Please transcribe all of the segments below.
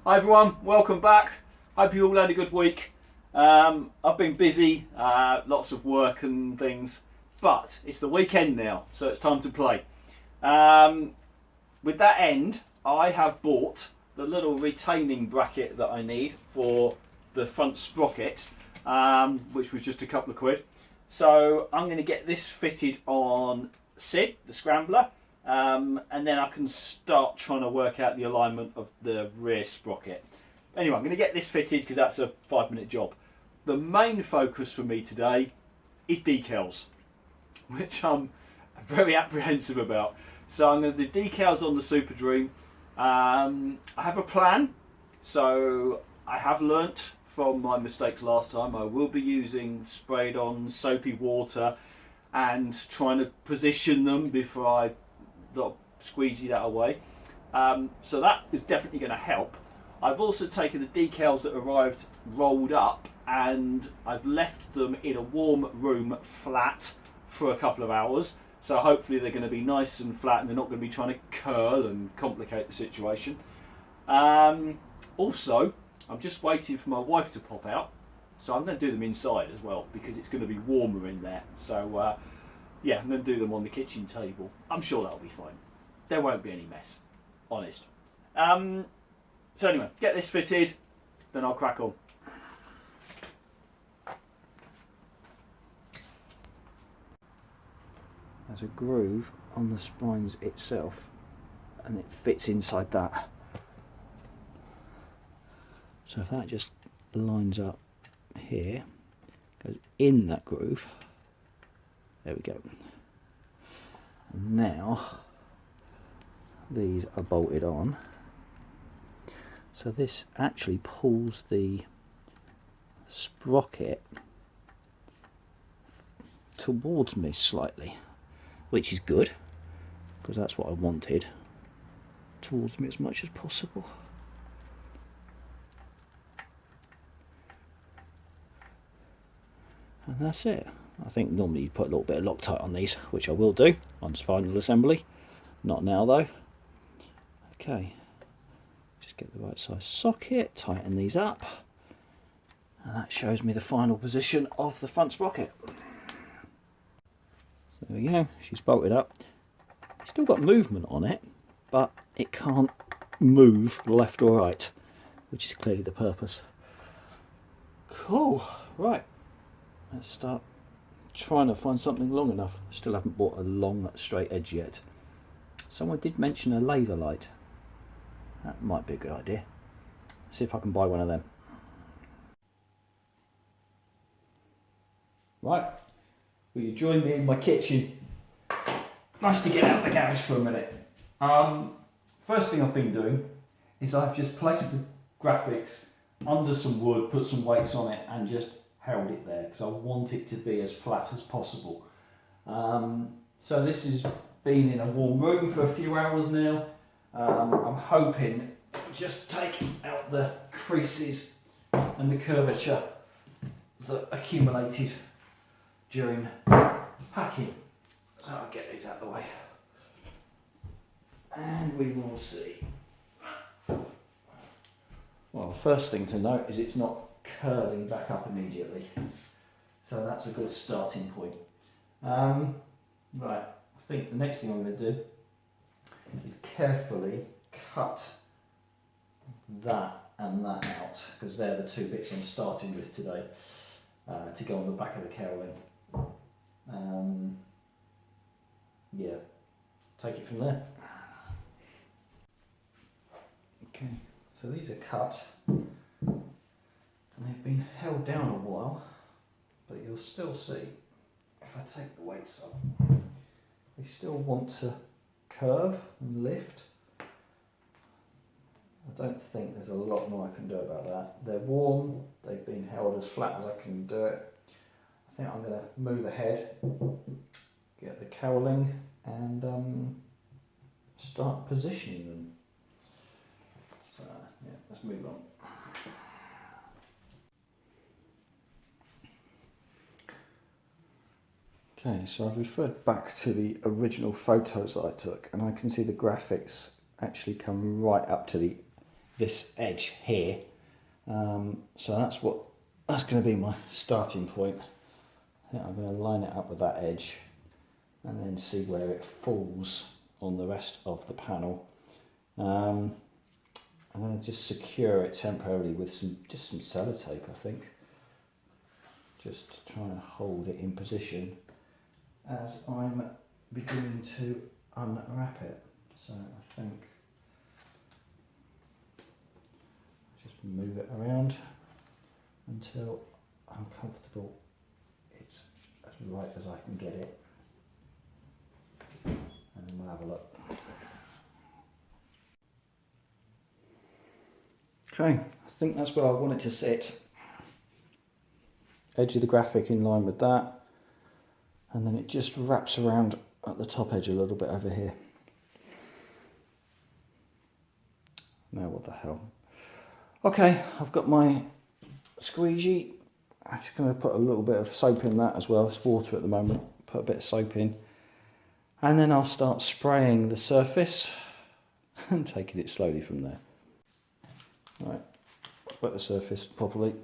Hi everyone, welcome back. Hope you all had a good week. I've been busy, lots of work and things, but it's the weekend now, so it's time to play. With that end, I have bought the little retaining bracket that I need for the front sprocket, which was just a couple of quid. So I'm going to get this fitted on Sid, the scrambler, and then I can start trying to work out the alignment of the rear sprocket. Anyway, I'm going to get this fitted because that's a 5-minute job. The main focus for me today is decals, which I'm very apprehensive about. So I'm going to do decals on the SuperDream. I have a plan, so I have learnt from my mistakes last time. I will be using sprayed on soapy water and trying to position them before I squeegee that away. So that is definitely going to help. I've also taken the decals that arrived rolled up and I've left them in a warm room flat for a couple of hours. So hopefully they're going to be nice and flat and they're not going to be trying to curl and complicate the situation. Also, I'm just waiting for my wife to pop out. So I'm going to do them inside as well because it's going to be warmer in there. So yeah, I'm going to do them on the kitchen table. I'm sure that'll be fine. There won't be any mess, honest. So anyway, get this fitted, then I'll crack on. There's a groove on the spines itself and it fits inside that. So if that just lines up here, goes in that groove, there we go. And now these are bolted on. So this actually pulls the sprocket towards me slightly, which is good because that's what I wanted, towards me as much as possible. And that's it. I think normally you put a little bit of Loctite on these, which I will do on final assembly. Not now though. Okay. Just get the right size socket, tighten these up, and that shows me the final position of the front sprocket. So there we go, she's bolted up. Still got movement on it, but it can't move left or right, which is clearly the purpose. Cool, right, let's start trying to find something long enough. Still haven't bought a long straight edge yet. Someone did mention a laser light. That might be a good idea. See if I can buy one of them. Right, will you join me in my kitchen? Nice to get out of the garage for a minute. First thing I've been doing is I've just placed the graphics under some wood, put some weights on it and just held it there because I want it to be as flat as possible. So this has been in a warm room for a few hours now. I'm hoping just take out the creases and the curvature that accumulated during packing. So I'll get these out of the way and we will see. Well, the first thing to note is it's not curling back up immediately, so that's a good starting point. Right, I think the next thing I'm going to do is carefully cut that and that out because they're the two bits I'm starting with today to go on the back of the cowling. Yeah, take it from there. Okay, so these are cut and they've been held down a while, but you'll still see if I take the weights off, they still want to curve and lift. I don't think there's a lot more I can do about that. They're warm, they've been held as flat as I can do it. I think I'm going to move ahead, get the cowling and start positioning them. So yeah, let's move on. Okay, so I've referred back to the original photos that I took and I can see the graphics actually come right up to the this edge here. So that's going to be my starting point. I think I'm going to line it up with that edge and then see where it falls on the rest of the panel. I'm going to just secure it temporarily with some sellotape, I think, just to try and hold it in position as I'm beginning to unwrap it. So I think just move it around until I'm comfortable it's as right as I can get it, and then we'll have a look. Okay, I think that's where I want it to sit. Edge of the graphic in line with that, and then it just wraps around at the top edge a little bit over here. Now what the hell. Okay, I've got my squeegee. I'm just going to put a little bit of soap in that as well. It's water at the moment. Put a bit of soap in. And then I'll start spraying the surface and taking it slowly from there. Right, wet the surface properly.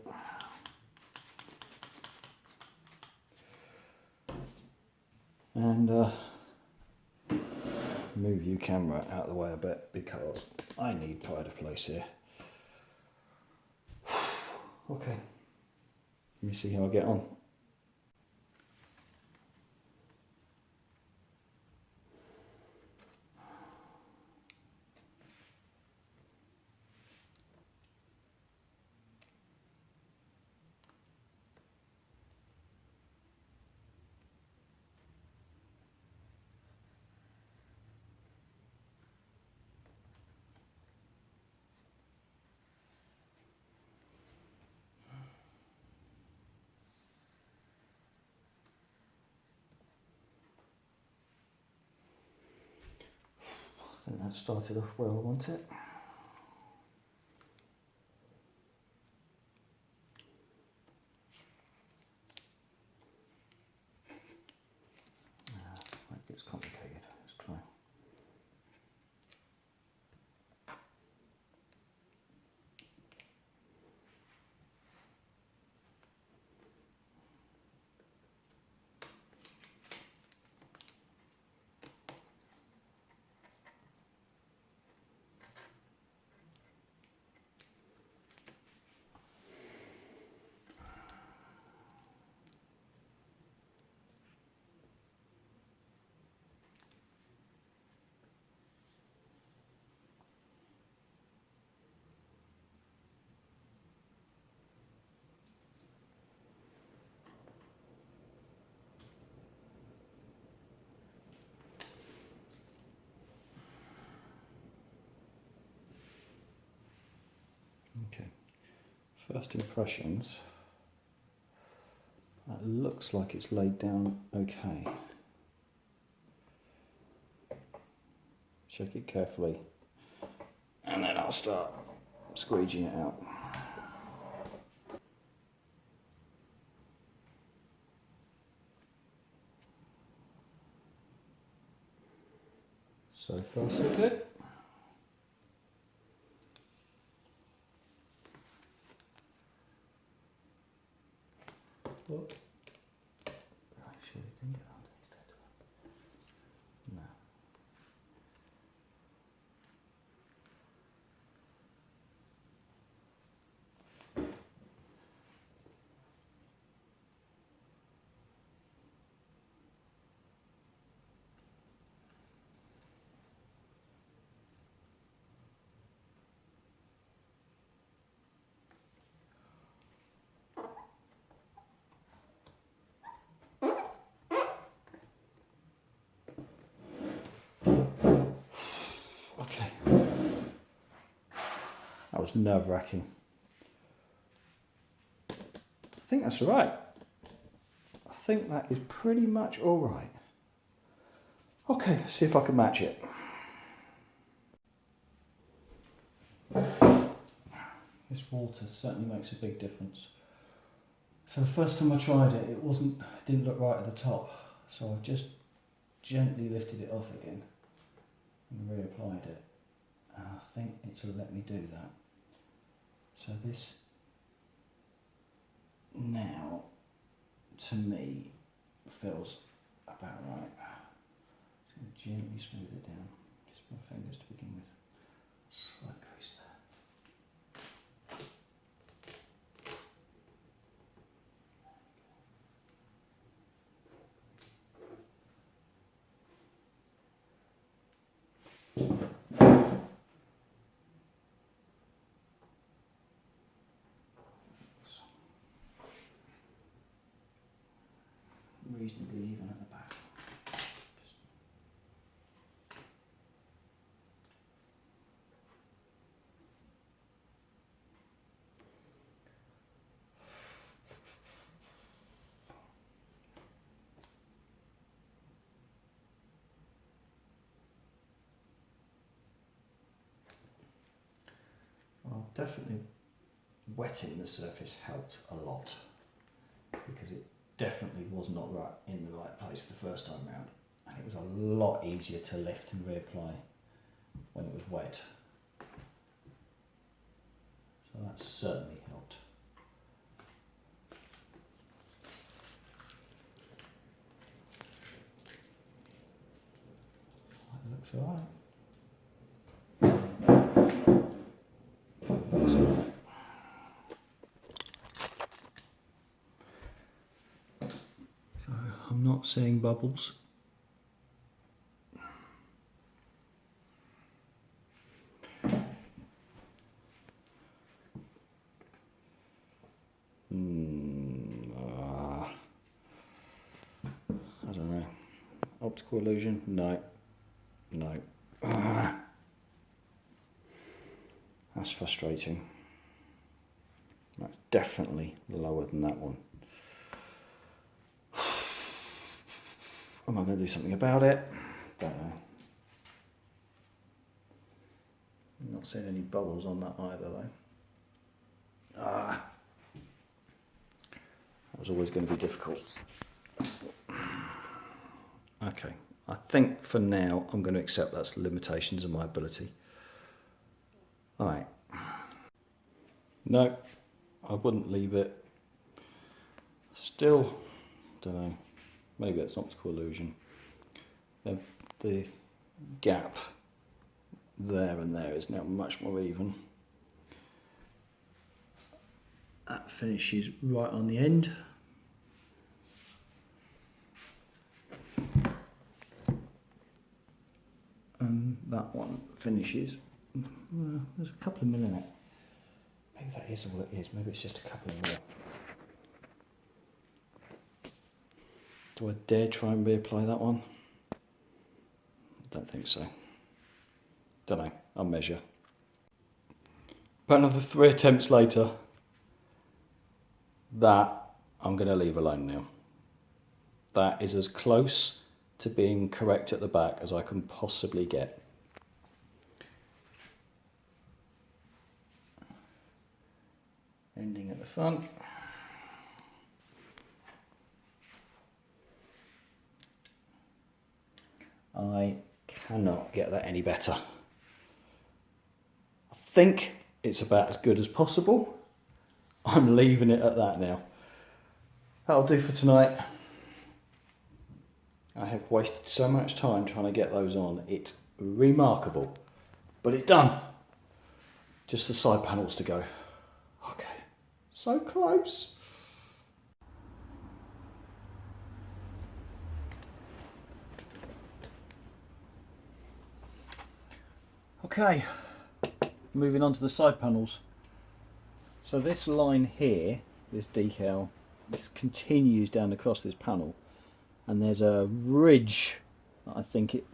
And move your camera out of the way a bit because I need pride of place here. Okay, let me see how I get on. I think that started off well, wasn't it? That gets complicated. Let's try. Okay, first impressions. That looks like it's laid down okay. Check it carefully, and then I'll start squeegeeing it out. So far so good. Look. Actually, we can get underneath that. No. Okay. That was nerve-wracking. I think that's right. I think that is pretty much all right. Okay, let's see if I can match it. This water certainly makes a big difference. So the first time I tried it, it didn't look right at the top. So I just gently lifted it off again and reapplied it. And I think it's let me do that. So this now, to me, feels about right. Just going to gently smooth it down, just with my fingers to begin with. Slight crease there. Reasonably even at the back. Well, definitely wetting the surface helped a lot, because it definitely was not right in the right place the first time round, and it was a lot easier to lift and reapply when it was wet. So that certainly helped. That looks alright. So I'm not seeing bubbles. I don't know. Optical illusion? No. No. That's frustrating. That's definitely lower than that one. Am I going to do something about it? Don't know. I'm not seeing any bubbles on that either though. That was always going to be difficult. Okay, I think for now I'm going to accept that's the limitations of my ability. Alright. No, I wouldn't leave it. Still, don't know, maybe it's an optical illusion. The gap there and there is now much more even. That finishes right on the end. And that one finishes, well, there's a couple of mil in it. Maybe that is all it is, maybe it's just a couple of mil. Do I dare try and reapply that one? I don't think so. Don't know, I'll measure. But another 3 attempts later, that I'm going to leave alone now. That is as close to being correct at the back as I can possibly get. Ending at the front. I cannot get that any better. I think it's about as good as possible. I'm leaving it at that now. That'll do for tonight. I have wasted so much time trying to get those on. It's remarkable, but it's done. Just the side panels to go. Okay, so close. Okay, moving on to the side panels. So this line here, this decal, this continues down across this panel, and there's a ridge that I think it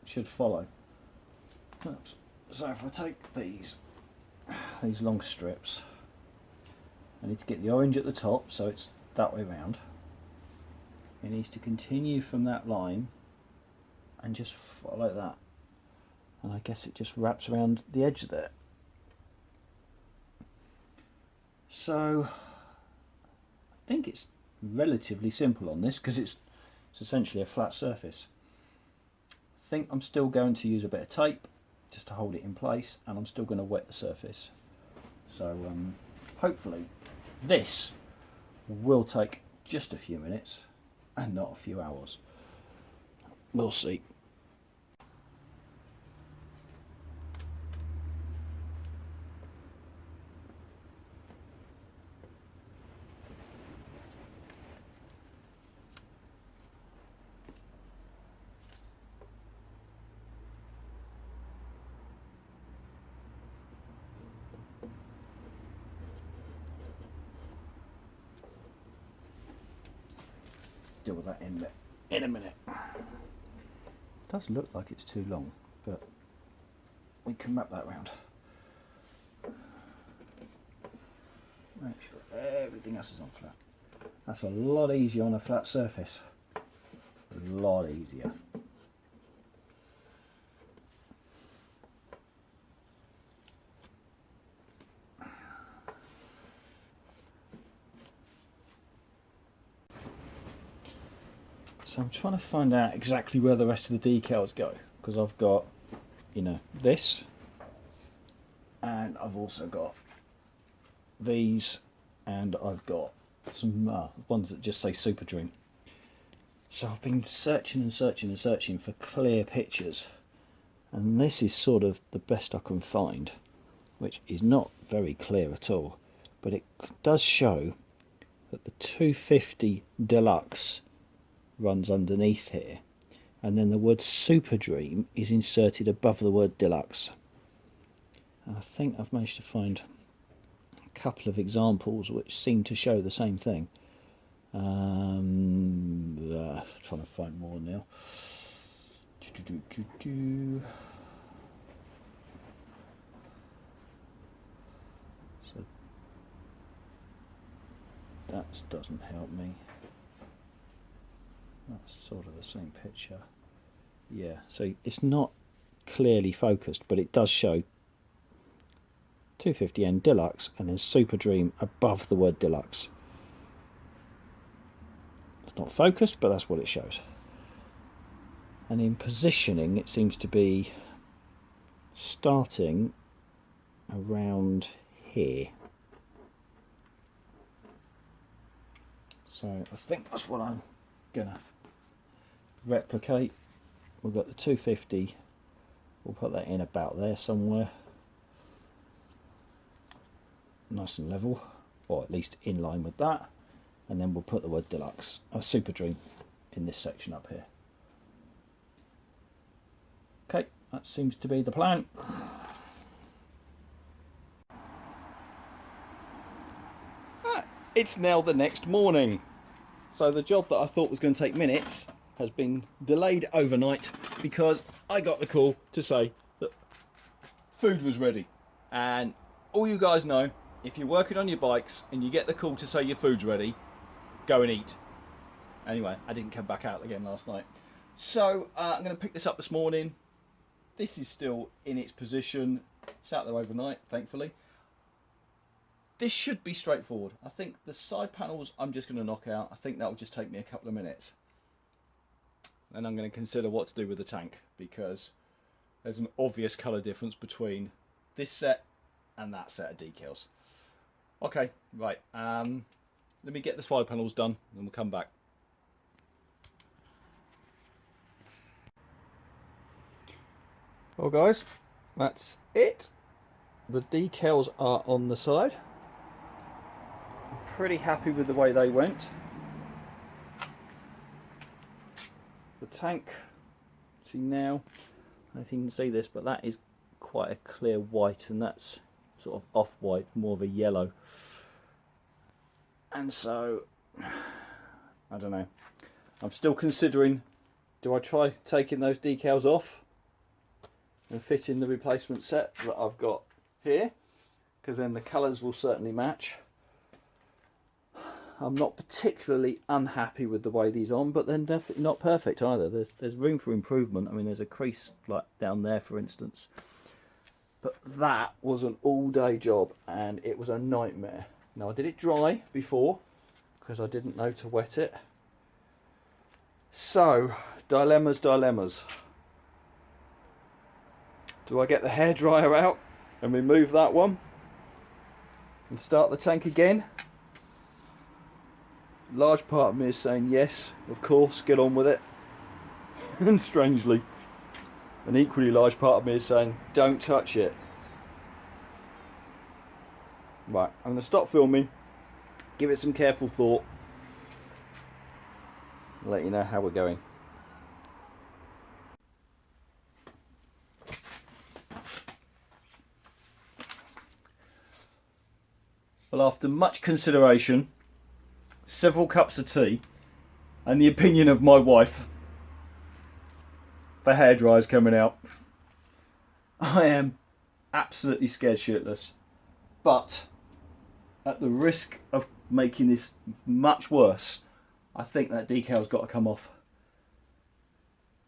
should follow. Oops. So if I take these long strips, I need to get the orange at the top, so it's that way round. It needs to continue from that line and just follow that. And I guess it just wraps around the edge there. So I think it's relatively simple on this because it's essentially a flat surface. I think I'm still going to use a bit of tape just to hold it in place, and I'm still going to wet the surface. So hopefully this will take just a few minutes and not a few hours. We'll see. Deal with that in a minute. Does look like it's too long, but we can map that round. Make sure everything else is on flat. That's a lot easier on a flat surface. A lot easier. So I'm trying to find out exactly where the rest of the decals go, because I've got, you know, this, and I've also got these, and I've got some ones that just say SuperDream. So I've been searching and searching and searching for clear pictures, and this is sort of the best I can find, which is not very clear at all, but it does show that the 250 Deluxe runs underneath here, and then the word SuperDream is inserted above the word Deluxe. And I think I've managed to find a couple of examples which seem to show the same thing. Trying to find more now. So that doesn't help me. That's sort of the same picture. Yeah, so it's not clearly focused, but it does show 250N Deluxe and then SuperDream above the word Deluxe. It's not focused, but that's what it shows. And in positioning, it seems to be starting around here. So I think that's what I'm gonna replicate. We've got the 250, we'll put that in about there somewhere, nice and level, or at least in line with that, and then we'll put the word Deluxe or SuperDream in this section up here. Okay, that seems to be the plan. It's now the next morning, so the job that I thought was going to take minutes has been delayed overnight because I got the call to say that food was ready. And all you guys know, if you're working on your bikes and you get the call to say your food's ready, go and eat. Anyway, I didn't come back out again last night. So I'm going to pick this up this morning. This is still in its position. Sat there overnight, thankfully. This should be straightforward. I think the side panels I'm just going to knock out. I think that will just take me a couple of minutes. Then I'm going to consider what to do with the tank, because there's an obvious colour difference between this set and that set of decals. Okay, right. Let me get the side panels done and we'll come back. Well guys, that's it. The decals are on the side. I'm pretty happy with the way they went. The tank, see now, I don't know if you can see this, but that is quite a clear white, and that's sort of off-white, more of a yellow. And so, I don't know, I'm still considering, do I try taking those decals off and fit in the replacement set that I've got here, because then the colours will certainly match. I'm not particularly unhappy with the way these on, but they're definitely not perfect either. There's room for improvement. I mean, there's a crease like down there, for instance. But that was an all-day job, and it was a nightmare. Now, I did it dry before, because I didn't know to wet it. So, dilemmas. Do I get the hairdryer out and remove that one? and start the tank again. Large part of me is saying yes, of course, get on with it. And strangely, an equally large part of me is saying don't touch it. Right, I'm going to stop filming, give it some careful thought, and let you know how we're going. Well, after much consideration, several cups of tea, and the opinion of my wife, the hairdryer's coming out. I am absolutely scared shitless, but at the risk of making this much worse, I think that decal's got to come off.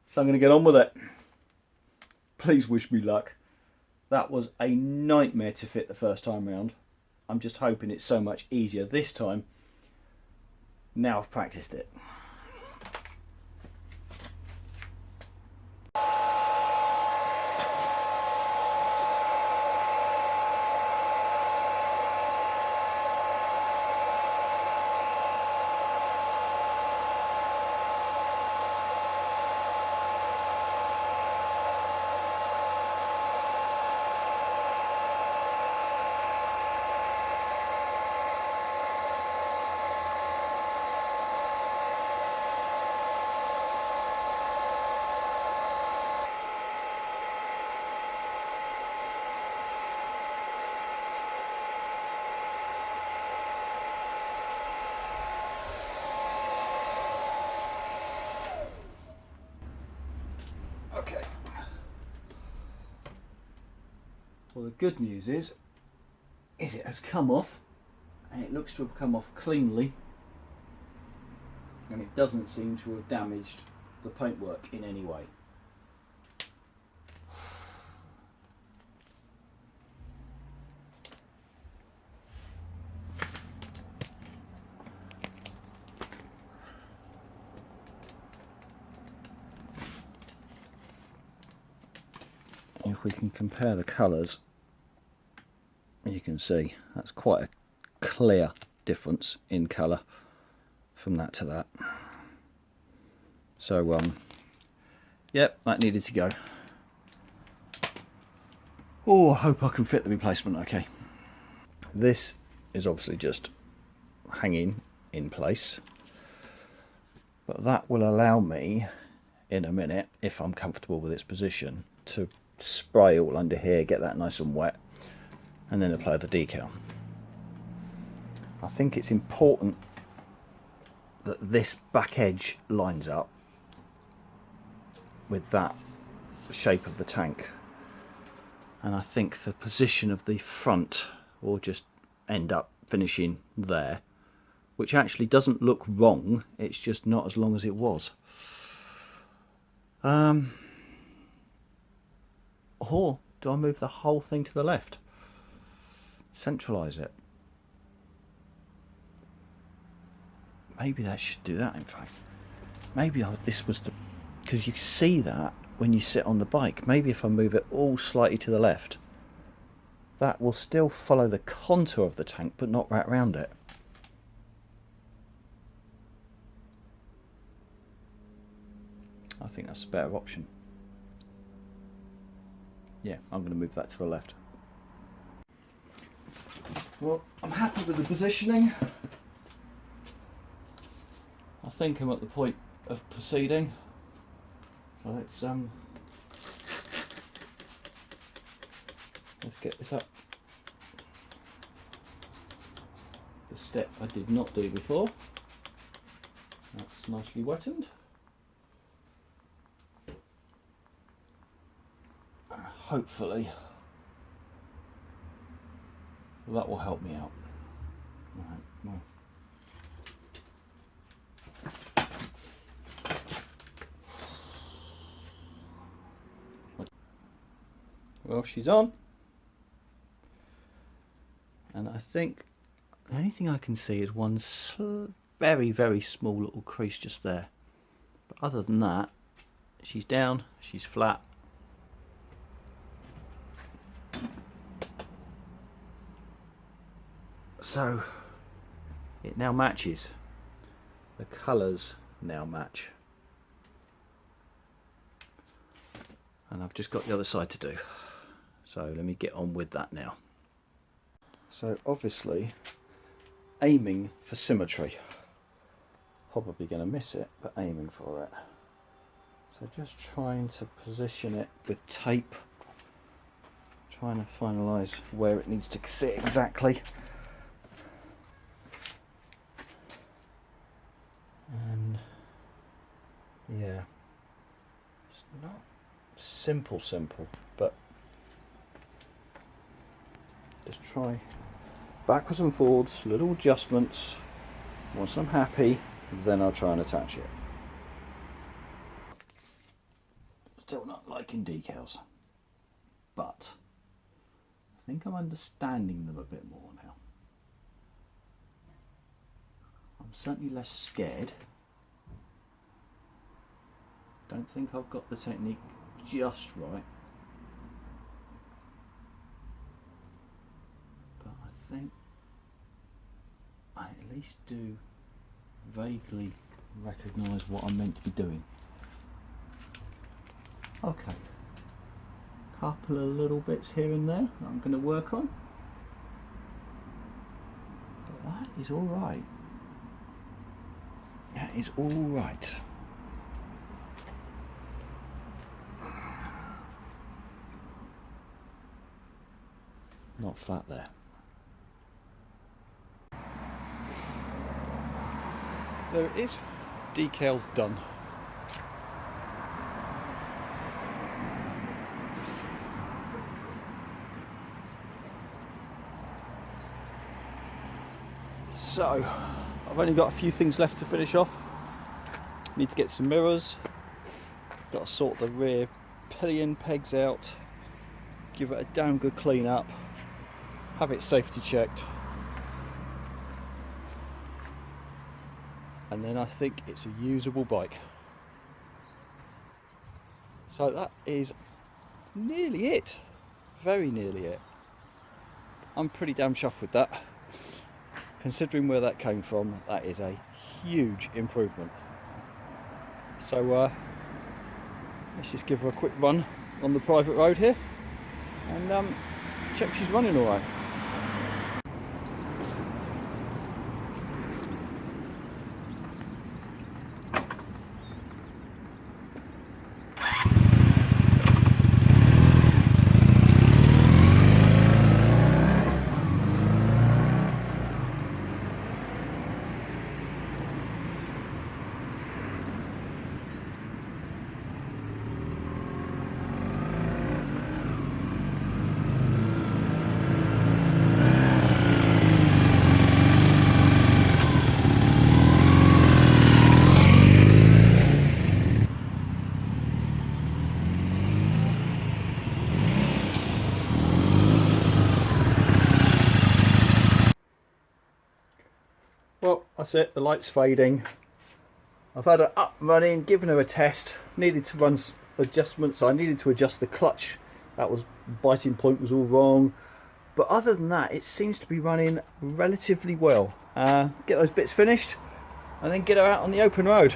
So I'm going to get on with it. Please wish me luck. That was a nightmare to fit the first time round. I'm just hoping it's so much easier this time. Now I've practiced it. Okay. Well, the good news is it has come off, and it looks to have come off cleanly, and it doesn't seem to have damaged the paintwork in any way. If we can compare the colours, you can see that's quite a clear difference in colour from that to that. So yep, that needed to go. Oh, I hope I can fit the replacement okay. This is obviously just hanging in place, but that will allow me in a minute, if I'm comfortable with its position, to spray all under here, get that nice and wet, and then apply the decal. I think it's important that this back edge lines up with that shape of the tank, and I think the position of the front will just end up finishing there, which actually doesn't look wrong, it's just not as long as it was. Or do I move the whole thing to the left? Centralise it. Maybe that should do that, in fact. Maybe this was the... because you see that when you sit on the bike. Maybe if I move it all slightly to the left, that will still follow the contour of the tank, but not right around it. I think that's a better option. Yeah, I'm going to move that to the left. Well, I'm happy with the positioning. I think I'm at the point of proceeding. So let's get this up. The step I did not do before. That's nicely wettened. Hopefully that will help me out. Right, well, she's on, and I think the only thing I can see is one very, very small little crease just there, but other than that, she's down, she's flat. So it now matches. The colours now match. And I've just got the other side to do. So let me get on with that now. So obviously aiming for symmetry. Probably going to miss it, but aiming for it. So just trying to position it with tape. Trying to finalise where it needs to sit exactly. And yeah, it's not simple, but just try backwards and forwards, little adjustments. Once I'm happy, then I'll try and attach it. Still not liking decals, but I think I'm understanding them a bit more now. I'm certainly less scared. Don't think I've got the technique just right, but I think I at least do vaguely recognise what I'm meant to be doing. Okay, couple of little bits here and there that I'm going to work on, but that is all right. That is all right. Not flat there. There it is, decals done. So, I've only got a few things left to finish off. Need to get some mirrors. Got to sort the rear pillion pegs out. Give it a damn good clean up. Have it safety checked. And then I think it's a usable bike. So that is nearly it. Very nearly it. I'm pretty damn chuffed with that. Considering where that came from, that is a huge improvement. So let's just give her a quick run on the private road here and check she's running all right. Well, that's it, the light's fading. I've had her up and running, given her a test, needed to run adjustments. I needed to adjust the clutch, that was, biting point was all wrong. But other than that, it seems to be running relatively well. Get those bits finished and then get her out on the open road.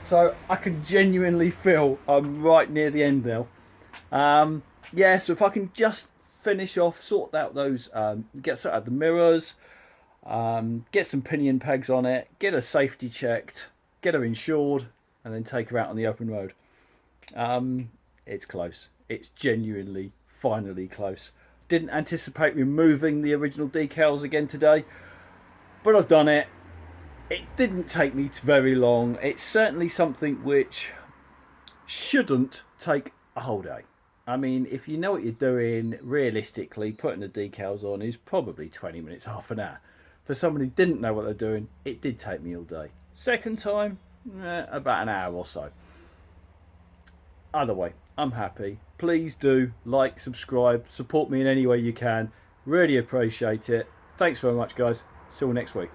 So I can genuinely feel I'm right near the end now. Yeah, so if I can just finish off, sort out those, sort out the mirrors, get some pinion pegs on it, get her safety checked, get her insured, and then take her out on the open road. It's close. It's genuinely, finally close. Didn't anticipate removing the original decals again today, but I've done it. It didn't take me very long. It's certainly something which shouldn't take a whole day. I mean, if you know what you're doing, realistically, putting the decals on is probably 20 minutes, half an hour. For someone who didn't know what they're doing, it did take me all day. Second time, about an hour or so. Either way, I'm happy. Please do like, subscribe, support me in any way you can. Really appreciate it. Thanks very much, guys. See you all next week.